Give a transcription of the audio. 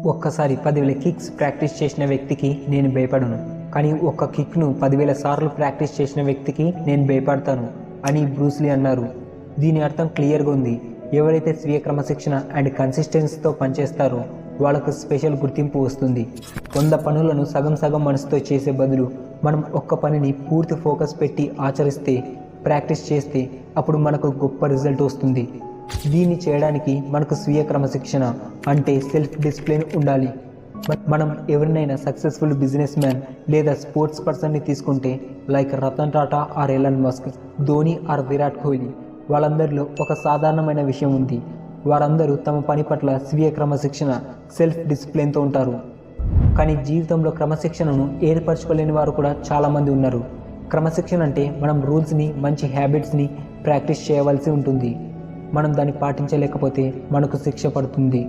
ఒక్కసారి 10,000 kicks practice చేసిన వ్యక్తికి నేను భయపడను, కానీ ఒక్క కిక్ను 10,000 సార్లు ప్రాక్టీస్ చేసిన వ్యక్తికి నేను భయపడతాను అని బ్రూస్లీ అన్నారు. దీని అర్థం క్లియర్గా ఉంది. ఎవరైతే స్వీయ క్రమశిక్షణ అండ్ కన్సిస్టెన్సీతో పనిచేస్తారో వాళ్ళకు స్పెషల్ గుర్తింపు వస్తుంది. 100 పనులను సగం సగం మనసుతో చేసే బదులు మనం ఒక్క పనిని పూర్తి ఫోకస్ పెట్టి ఆచరిస్తే, ప్రాక్టీస్ చేస్తే అప్పుడు మనకు గొప్ప రిజల్ట్ వస్తుంది. దీన్ని చేయడానికి మనకు స్వీయ క్రమశిక్షణ అంటే సెల్ఫ్ డిసిప్లిన్ ఉండాలి. మనం ఎవరినైనా సక్సెస్ఫుల్ బిజినెస్ మ్యాన్ లేదా స్పోర్ట్స్ పర్సన్ని తీసుకుంటే, like Ratan Tata or Elon Musk, Dhoni or Virat Kohli, వాళ్ళందరిలో ఒక సాధారణమైన విషయం ఉంది. వారందరూ తమ పని పట్ల స్వీయ క్రమశిక్షణ సెల్ఫ్ డిసిప్లిన్తో ఉంటారు. కానీ జీవితంలో క్రమశిక్షణను ఏర్పరచుకోలేని వారు కూడా చాలామంది ఉన్నారు. క్రమశిక్షణ అంటే మనం రూల్స్ని, మంచి హ్యాబిట్స్ని ప్రాక్టీస్ చేయవలసి ఉంటుంది. మనం దాన్ని పాటించలేకపోతే మనకు శిక్ష పడుతుంది.